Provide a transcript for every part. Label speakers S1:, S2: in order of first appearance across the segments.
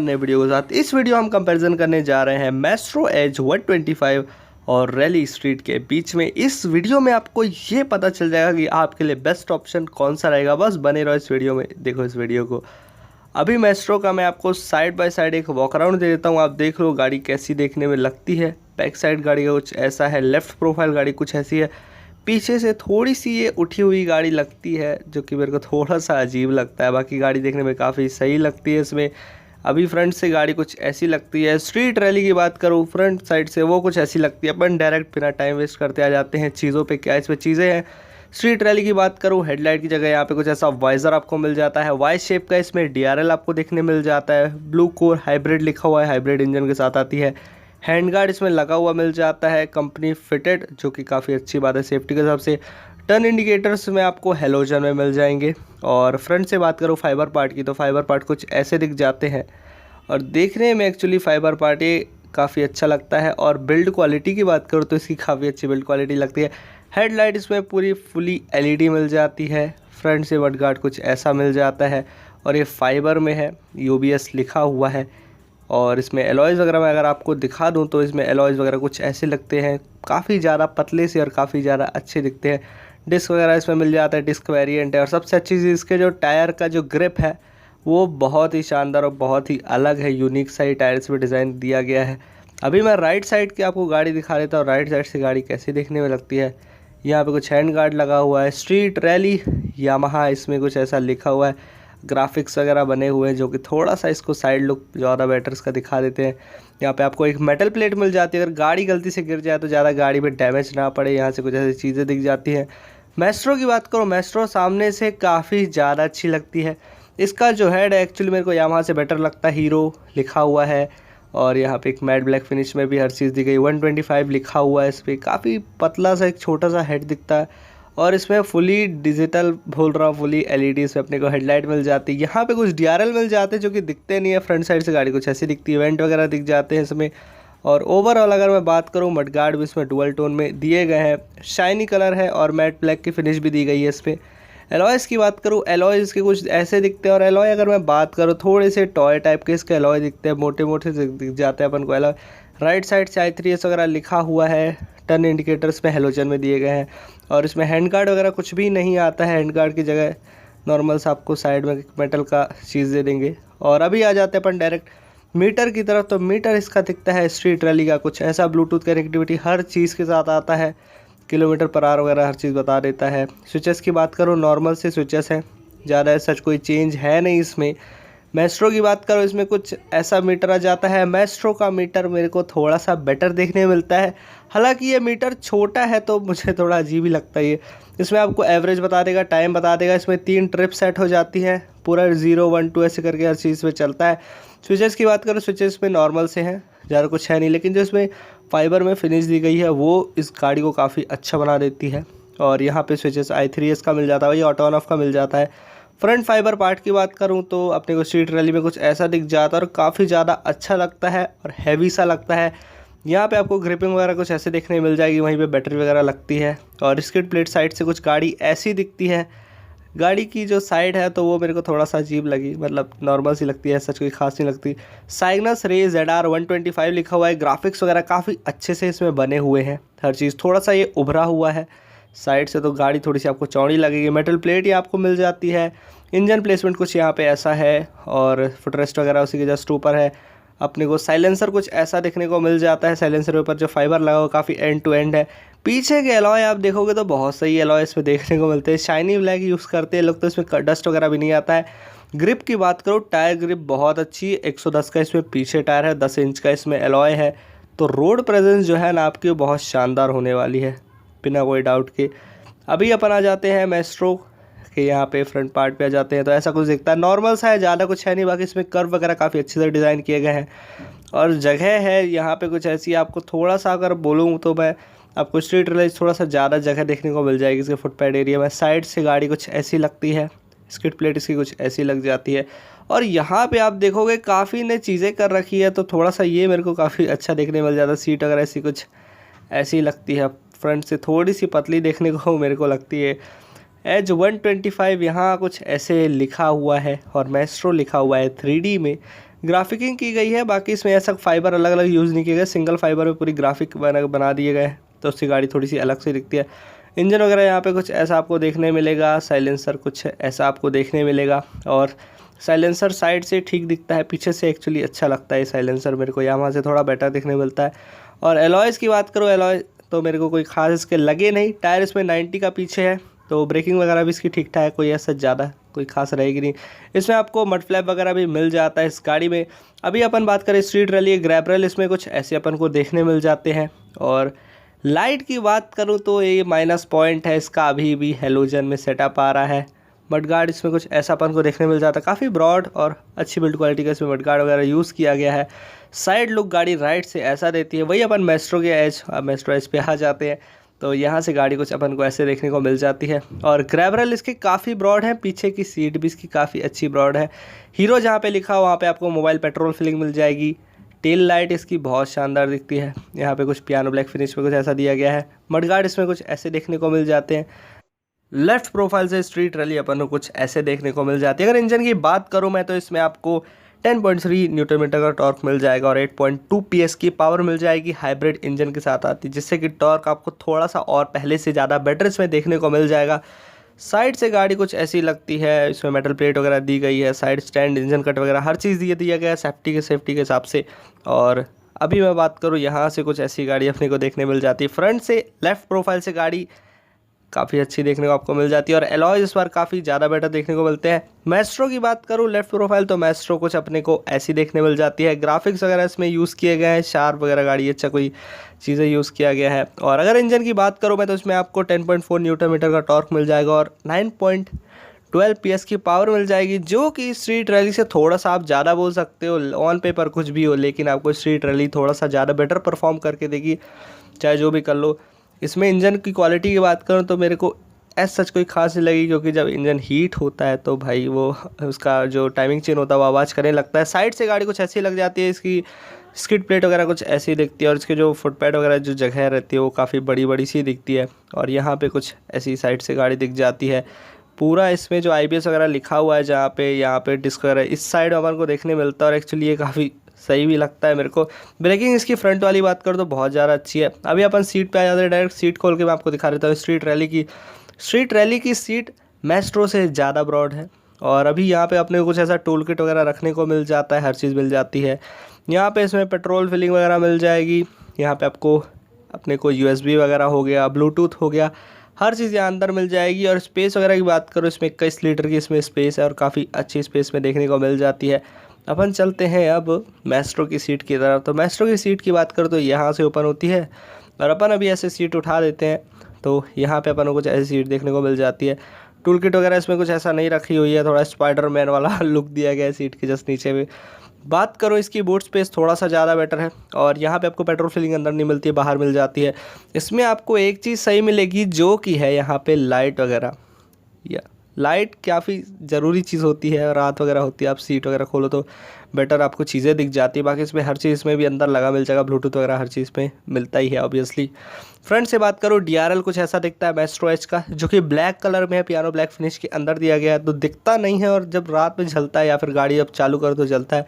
S1: नए वीडियो के साथ इस वीडियो हम कंपैरिजन करने जा रहे हैं मैस्ट्रो एज 125 और रैली स्ट्रीट के बीच में। इस वीडियो में आपको ये पता चल जाएगा कि आपके लिए बेस्ट ऑप्शन कौन सा रहेगा। बस बने रहो इस वीडियो में, देखो इस वीडियो को। अभी मैस्ट्रो का मैं आपको साइड बाय साइड एक वॉक अराउंड दे देता हूँ, आप देख लो गाड़ी कैसी देखने में लगती है। बैक साइड गाड़ी का कुछ ऐसा है, लेफ्ट प्रोफाइल गाड़ी कुछ ऐसी है, पीछे से थोड़ी सी ये उठी हुई गाड़ी लगती है जो कि मेरे को थोड़ा सा अजीब लगता है। बाकी गाड़ी देखने में काफ़ी सही लगती है इसमें। अभी फ्रंट से गाड़ी कुछ ऐसी लगती है। स्ट्रीट रैली की बात करूँ फ्रंट साइड से वो कुछ ऐसी लगती है। अपन डायरेक्ट बिना टाइम वेस्ट करते आ जाते हैं चीज़ों पे, क्या इसमें चीज़ें हैं। स्ट्रीट रैली की बात करूँ, हेडलाइट की जगह यहाँ पे कुछ ऐसा वाइजर आपको मिल जाता है। वाई शेप का इसमें DRL आपको देखने मिल जाता है। ब्लू कोर हाइब्रिड लिखा हुआ है, हाइब्रिड इंजन के साथ आती है। हैंड गार्ड इसमें लगा हुआ मिल जाता है, कंपनी फिटेड, जो कि काफ़ी अच्छी बात है सेफ्टी के हिसाब से। टर्न इंडिकेटर्स में आपको हेलोजन में मिल जाएंगे। और फ्रंट से बात करूँ फाइबर पार्ट की, तो फाइबर पार्ट कुछ ऐसे दिख जाते हैं और देखने में एक्चुअली फाइबर पार्ट ये काफ़ी अच्छा लगता है। और बिल्ड क्वालिटी की बात करूँ तो इसकी काफ़ी अच्छी बिल्ड क्वालिटी लगती है। हेडलाइट इसमें पूरी फुली LED मिल जाती है। फ्रंट से मडगार्ड कुछ ऐसा मिल जाता है और ये फाइबर में है, UBS लिखा हुआ है। और इसमें एलॉयज़ वगैरह मैं अगर आपको दिखा दूं तो इसमें एलॉयज़ वगैरह कुछ ऐसे लगते हैं, काफ़ी ज़्यादा पतले से और काफ़ी ज़्यादा अच्छे दिखते हैं। डिस्क वगैरह इसमें मिल जाता है, डिस्क वेरिएंट है। और सबसे अच्छी चीज़ इसके जो टायर का जो ग्रिप है वो बहुत ही शानदार और बहुत ही अलग है, यूनिक सा ही टायर इसमें डिज़ाइन दिया गया है। अभी मैं राइट साइड की आपको गाड़ी दिखा देता हूँ, राइट साइड से गाड़ी कैसी देखने में लगती है। यहाँ पे कुछ हैंड गार्ड लगा हुआ है, स्ट्रीट रैली यामाहा इसमें कुछ ऐसा लिखा हुआ है। ग्राफिक्स वगैरह बने हुए हैं जो कि थोड़ा सा इसको साइड लुक ज़्यादा बेटर इसका दिखा देते हैं। यहाँ पे आपको एक मेटल प्लेट मिल जाती है, अगर गाड़ी गलती से गिर जाए तो ज़्यादा गाड़ी में डैमेज ना पड़े, यहाँ से कुछ ऐसी चीज़ें दिख जाती हैं। मैस्ट्रो की बात करो, मैस्ट्रो सामने से काफ़ी ज़्यादा अच्छी लगती है। इसका जो हेड है एक्चुअली मेरे को यामाहा से बेटर लगता है, हीरो लिखा हुआ है। और यहाँ पे एक मैट ब्लैक फिनिश में भी हर चीज़ दी गई। 125 लिखा हुआ है इस पर, काफ़ी पतला सा एक छोटा सा हेड दिखता है। और इसमें फुली डिजिटल बोल रहा हूँ, फुली LED इसमें अपने को हेडलाइट मिल जाती है। यहाँ पे कुछ DRL मिल जाते हैं जो कि दिखते नहीं है। फ्रंट साइड से गाड़ी कुछ ऐसी दिखती है, वेंट वगैरह दिख जाते हैं इसमें। और ओवरऑल अगर मैं बात करूँ, मडगार्ड भी इसमें डुअल टोन में दिए गए हैं, शाइनी कलर है और मैट ब्लैक की फिनिश भी दी गई है इस पर। एलॉयज़ की बात करूँ, एलॉयज़ के कुछ ऐसे दिखते हैं। और एलॉय अगर मैं बात करूँ, थोड़े से टॉय टाइप के इसके एलॉय दिखते हैं, मोटे मोटे से दिख जाते हैं अपन को एलॉय। राइट साइड से I3S वगैरह लिखा हुआ है। टर्न इंडिकेटर्स में हेलोजन में दिए गए हैं। और इसमें हैंड गार्ड वगैरह कुछ भी नहीं आता है, हैंड गार्ड की जगह नॉर्मल सा आपको साइड में मेटल का चीज़ दे देंगे। और अभी आ जाते हैं अपन डायरेक्ट मीटर की तरफ। तो मीटर इसका दिखता है स्ट्रीट रैली का कुछ ऐसा, ब्लूटूथ कनेक्टिविटी हर चीज़ के साथ आता है, किलोमीटर पर आवर वगैरह हर चीज़ बता देता है। स्विचेस की बात करूँ, नॉर्मल से स्विचेस हैं, ज़्यादा सच कोई चेंज है नहीं इसमें। मैस्ट्रो की बात करो, इसमें कुछ ऐसा मीटर आ जाता है। मैस्ट्रो का मीटर मेरे को थोड़ा सा बेटर देखने मिलता है, हालांकि ये मीटर छोटा है तो मुझे थोड़ा अजीब ही लगता है ये। इसमें आपको एवरेज बता देगा, टाइम बता देगा। इसमें 3 ट्रिप सेट हो जाती है, पूरा 0 1 2 ऐसे करके हर चीज़ में चलता है। स्विचेस की बात करो, स्विचेस में नॉर्मल से हैं, ज़्यादा कुछ है नहीं, लेकिन जो इसमें फाइबर में फिनिश दी गई है वो इस गाड़ी को काफ़ी अच्छा बना देती है। और यहाँ पे स्विचेस I3S का मिल जाता है, वही ऑटो ऑन ऑफ का मिल जाता है। फ्रंट फाइबर पार्ट की बात करूं तो अपने को स्ट्रीट रैली में कुछ ऐसा दिख जाता है और काफ़ी ज़्यादा अच्छा लगता है और हैवी सा लगता है। यहाँ पे आपको ग्रिपिंग वगैरह कुछ ऐसे देखने मिल जाएगी, वहीं पे बैटरी वगैरह लगती है। और स्किड प्लेट साइड से कुछ गाड़ी ऐसी दिखती है। गाड़ी की जो साइड है तो वो मेरे को थोड़ा सा अजीब लगी, मतलब नॉर्मल सी लगती है, सच कोई खास नहीं लगती। साइग्नस रे ZR 125 लिखा हुआ है। ग्राफिक्स वगैरह काफ़ी अच्छे से इसमें बने हुए हैं, हर चीज़ थोड़ा सा ये उभरा हुआ है साइड से, तो गाड़ी थोड़ी सी आपको चौड़ी लगेगी। मेटल प्लेट ही आपको मिल जाती है। इंजन प्लेसमेंट कुछ यहाँ पे ऐसा है और फुटरेस्ट वगैरह उसी के जस्ट ऊपर है। अपने को साइलेंसर कुछ ऐसा देखने को मिल जाता है, साइलेंसर के ऊपर जो फाइबर लगा हुआ काफ़ी एंड टू एंड है। पीछे के एलॉय आप देखोगे तो बहुत सही एलॉय इसमें देखने को मिलते हैं, शाइनी ब्लैक यूज़ करते हैं लोग, तो इसमें डस्ट वगैरह भी नहीं आता है। ग्रिप की बात करो, टायर ग्रिप बहुत अच्छी, 110 का इसमें पीछे टायर है, 10 इंच का इसमें एलॉय है। तो रोड प्रेजेंस जो है ना आपकी बहुत शानदार होने वाली है, बिना कोई डाउट के। अभी अपन आ जाते हैं मैस्ट्रो के यहाँ पे फ्रंट पार्ट पे आ जाते हैं, तो ऐसा कुछ दिखता है, नॉर्मल सा है, ज़्यादा कुछ है नहीं। बाकी इसमें कर्व वगैरह काफ़ी अच्छे से डिज़ाइन किए गए हैं। और जगह है यहाँ पे कुछ ऐसी, आपको थोड़ा सा अगर बोलूँ तो मैं आपको स्ट्रीट रैली थोड़ा सा ज़्यादा जगह देखने को मिल जाएगी इसके फुटपैड एरिया में। साइड से गाड़ी कुछ ऐसी लगती है, स्किड प्लेट इसकी कुछ ऐसी लग जाती है। और यहाँ पे आप देखोगे काफ़ी ने चीज़ें कर रखी है, तो थोड़ा सा ये मेरे को काफ़ी अच्छा देखने मिल जाता है। सीट अगर ऐसी कुछ ऐसी लगती है, फ्रंट से थोड़ी सी पतली देखने को मेरे को लगती है। एज 125 यहाँ कुछ ऐसे लिखा हुआ है और मैस्ट्रो लिखा हुआ है 3D में। ग्राफिकिंग की गई है, बाकी इसमें ऐसा फाइबर अलग अलग यूज़ नहीं किए गए, सिंगल फाइबर में पूरी ग्राफिक बना दिए गए, तो उसकी गाड़ी थोड़ी सी अलग से दिखती है। इंजन वगैरह यहाँ पे कुछ ऐसा आपको देखने मिलेगा, साइलेंसर कुछ ऐसा आपको देखने मिलेगा, और साइलेंसर साइड से ठीक दिखता है, पीछे से एक्चुअली अच्छा लगता है साइलेंसर मेरे को, यहाँ से थोड़ा बेटर देखने मिलता है। और एलॉयज़ की बात करो, एलॉय तो मेरे को कोई खास इसके लगे नहीं। टायर इसमें 90 का पीछे है, तो ब्रेकिंग वगैरह भी इसकी ठीक ठाक है, कोई ऐसा ज़्यादा कोई खास रहेगी नहीं। इसमें आपको मड फ्लैप वगैरह भी मिल जाता है इस गाड़ी में। अभी अपन बात करें स्ट्रीट रैली ग्रैब रेल, इसमें कुछ ऐसे अपन को देखने मिल जाते हैं। और लाइट की बात करूँ तो ये माइनस पॉइंट है इसका, अभी भी हेलोजन में सेटअप आ रहा है। मडगार्ड इसमें कुछ ऐसा अपन को देखने मिल जाता है, काफ़ी ब्रॉड और अच्छी बिल्ड क्वालिटी का इसमें मडगार्ड वगैरह यूज़ किया गया है। साइड लुक गाड़ी राइट से ऐसा देती है, वही अपन मेस्ट्रो के एज, मेस्ट्रो एज पे आ जाते हैं, तो यहाँ से गाड़ी कुछ अपन को ऐसे देखने को मिल जाती है। और ग्रैब रेल इसकी काफ़ी ब्रॉड है, पीछे की सीट भी इसकी काफ़ी अच्छी ब्रॉड है। हीरो जहाँ पे लिखा हो वहाँ पे आपको मोबाइल पेट्रोल फिलिंग मिल जाएगी। टेल लाइट इसकी बहुत शानदार दिखती है, यहाँ पे कुछ पियानो ब्लैक फिनिश में कुछ ऐसा दिया गया है। मडगार्ड इसमें कुछ ऐसे देखने को मिल जाते हैं। लेफ्ट प्रोफाइल से स्ट्रीट रैली अपन को कुछ ऐसे देखने को मिल जाती है। अगर इंजन की बात करूँ मैं, तो इसमें आपको 10.3 न्यूटन मीटर का टॉर्क मिल जाएगा और 8.2 PS की पावर मिल जाएगी। हाइब्रिड इंजन के साथ आती है, जिससे कि टॉर्क आपको थोड़ा सा और पहले से ज़्यादा बेटर इसमें देखने को मिल जाएगा। साइड से गाड़ी कुछ ऐसी लगती है, इसमें मेटल प्लेट वगैरह दी गई है, साइड स्टैंड, इंजन कट वगैरह हर चीज़ दिया गया है सेफ्टी के हिसाब से। और अभी मैं बात करूँ यहाँ से, कुछ ऐसी गाड़ी अपने को देखने मिल जाती है। फ्रंट से लेफ़्ट प्रोफाइल से गाड़ी काफ़ी अच्छी देखने को आपको मिल जाती है, और एलॉयज़ इस बार काफ़ी ज़्यादा बेटर देखने को मिलते हैं। मैस्ट्रो की बात करूँ लेफ्ट प्रोफाइल, तो मैस्ट्रो कुछ अपने को ऐसी देखने मिल जाती है। ग्राफिक्स वगैरह इसमें यूज़ किए गए हैं, शार्प वगैरह गाड़ी अच्छा कोई चीज़ें यूज़ किया गया है। और अगर इंजन की बात करूँ मैं, तो इसमें आपको 10.4 न्यूटन मीटर का टॉर्क मिल जाएगा और 9.12 PS की पावर मिल जाएगी, जो कि स्ट्रीट रैली से थोड़ा सा आप ज़्यादा बोल सकते हो। ऑन पेपर कुछ भी हो, लेकिन आपको स्ट्रीट रैली थोड़ा सा ज़्यादा बेटर परफॉर्म करके देगी, चाहे जो भी कर लो। इसमें इंजन की क्वालिटी की बात करूँ तो मेरे को एज सच कोई खास नहीं लगी, क्योंकि जब इंजन हीट होता है तो भाई वो उसका जो टाइमिंग चेन होता है वो आवाज़ करने लगता है। साइड से गाड़ी कुछ ऐसी लग जाती है, इसकी स्किड प्लेट वगैरह कुछ ऐसी दिखती है, और इसके जो फुटपैड वगैरह जो जगह रहती है वो काफ़ी बड़ी बड़ी सी दिखती है। और यहाँ पे कुछ ऐसी साइड से गाड़ी दिख जाती है। पूरा इसमें जो IBS वगैरह लिखा हुआ है, जहाँ पे यहाँ पे डिस्क वगैरह इस साइड अपन को देखने मिलता है, और एक्चुअली ये काफ़ी सही भी लगता है मेरे को। ब्रेकिंग इसकी फ्रंट वाली बात करूँ तो बहुत ज़्यादा अच्छी है। अभी अपन सीट पे आ जाते हैं, डायरेक्ट सीट खोल के मैं आपको दिखा देता हूँ। स्ट्रीट रैली की सीट मैस्ट्रो से ज़्यादा ब्रॉड है, और अभी यहाँ पे अपने को कुछ ऐसा टूल किट वगैरह रखने को मिल जाता है, हर चीज़ मिल जाती है। यहाँ पे इसमें पेट्रोल फिलिंग वगैरह मिल जाएगी। यहाँ पे आपको अपने को USB वगैरह हो गया, ब्लूटूथ हो गया, हर चीज़ यहाँ अंदर मिल जाएगी। और स्पेस वगैरह की बात करो, इसमें 21 लीटर की इसमें स्पेस है, और काफ़ी अच्छी स्पेस में देखने को मिल जाती है। अपन चलते हैं अब मैस्ट्रो की सीट की तरफ। तो मैस्ट्रो की सीट की बात करो तो यहाँ से ओपन होती है, और अपन अभी ऐसे सीट उठा देते हैं, तो यहाँ पे अपन को कुछ ऐसी सीट देखने को मिल जाती है। टूल किट वगैरह इसमें कुछ ऐसा नहीं रखी हुई है, थोड़ा स्पाइडरमैन वाला लुक दिया गया है सीट के जस्ट नीचे में। बात करो इसकी बूट स्पेस थोड़ा सा ज़्यादा बेटर है, और यहाँ पे आपको पेट्रोल फिलिंग अंदर नहीं मिलती है, बाहर मिल जाती है। इसमें आपको एक चीज़ सही मिलेगी, जो कि है यहाँ पे लाइट वगैरह। या लाइट काफ़ी ज़रूरी चीज़ होती है, रात वगैरह होती है, आप सीट वगैरह खोलो तो बेटर आपको चीज़ें दिख जाती है। बाकी इसमें हर चीज़ इसमें भी अंदर लगा मिल जाएगा, ब्लूटूथ वगैरह हर चीज़ में मिलता ही है ऑब्वियसली। फ्रंट से बात करो, DRL कुछ ऐसा दिखता है मैस्ट्रो एज का, जो कि ब्लैक कलर में है, पियानो ब्लैक फिनिश के अंदर दिया गया है, तो दिखता नहीं है, और जब रात में जलता है या फिर गाड़ी अब चालू करो तो जलता है,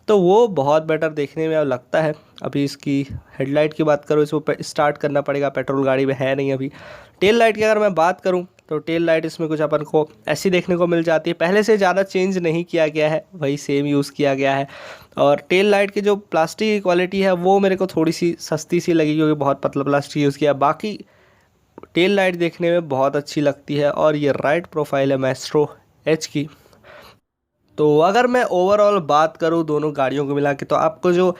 S1: तो वो बहुत बेटर देखने में अब लगता है। अभी इसकी हेडलाइट की बात करूँ, इसको स्टार्ट करना पड़ेगा, पेट्रोल गाड़ी में है नहीं अभी। टेल लाइट की अगर मैं बात करूँ, तो टेल लाइट इसमें कुछ अपन को ऐसी देखने को मिल जाती है, पहले से ज़्यादा चेंज नहीं किया गया है, वही सेम यूज़ किया गया है। और टेल लाइट की जो प्लास्टिक की क्वालिटी है वो मेरे को थोड़ी सी सस्ती सी लगी, क्योंकि बहुत पतला प्लास्टिक यूज़ किया। बाकी टेल लाइट देखने में बहुत अच्छी लगती है। और ये राइट प्रोफाइल है मैस्ट्रो एज की। तो अगर मैं ओवरऑल बात करूँ दोनों गाड़ियों को मिला के, तो आपको जो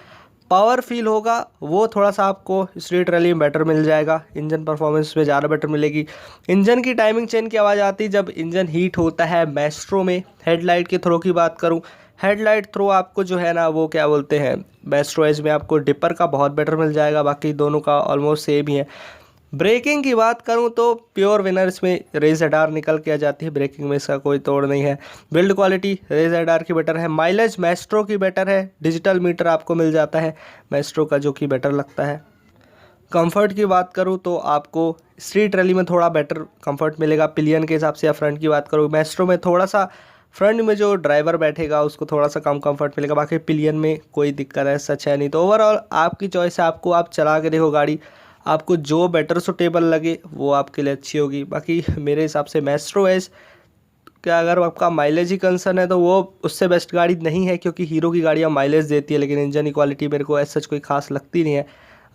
S1: पावर फील होगा वो थोड़ा सा आपको स्ट्रीट रैली में बेटर मिल जाएगा, इंजन परफॉर्मेंस में ज़्यादा बेटर मिलेगी। इंजन की टाइमिंग चेन की आवाज़ आती है जब इंजन हीट होता है मैस्ट्रो में। हेडलाइट के थ्रो की बात करूँ, हेडलाइट थ्रो आपको जो है ना वो क्या बोलते हैं, मैस्ट्रो एज में आपको डिपर का बहुत बेटर मिल जाएगा, बाकी दोनों का ऑलमोस्ट सेम ही है। ब्रेकिंग की बात करूं तो प्योर विनर इसमें रेज एडार निकल के आ जाती है, ब्रेकिंग में इसका कोई तोड़ नहीं है। बिल्ड क्वालिटी रेज एडार की बेटर है, माइलेज मैस्ट्रो की बेटर है, डिजिटल मीटर आपको मिल जाता है मैस्ट्रो का, जो कि बेटर लगता है। कंफर्ट की बात करूं तो आपको स्ट्रीट रैली में थोड़ा बेटर कंफर्ट मिलेगा पिलियन के हिसाब से, या फ्रंट की बात करूं मैस्ट्रो में थोड़ा सा फ्रंट में जो ड्राइवर बैठेगा उसको थोड़ा सा कम कंफर्ट मिलेगा, बाकी पिलियन में कोई दिक्कत है सच है नहीं। तो ओवरऑल आपकी चॉइस है, आपको आप चला के देखो गाड़ी, आपको जो बेटर सुटेबल लगे वो आपके लिए अच्छी होगी। बाकी मेरे हिसाब से मैस्ट्रो एज क्या, अगर आपका माइलेज ही कंसर्न है तो वो उससे बेस्ट गाड़ी नहीं है, क्योंकि हीरो की गाड़ियाँ माइलेज देती है लेकिन इंजन की क्वालिटी मेरे को ऐसा कोई खास लगती नहीं है।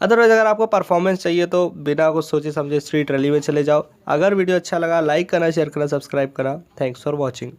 S1: अदरवाइज़ अगर आपको परफॉर्मेंस चाहिए तो बिना कुछ सोचे समझे स्ट्रीट रैली में चले जाओ। अगर वीडियो अच्छा लगा लाइक करना, शेयर करना, सब्सक्राइब करना। Thanks for watching.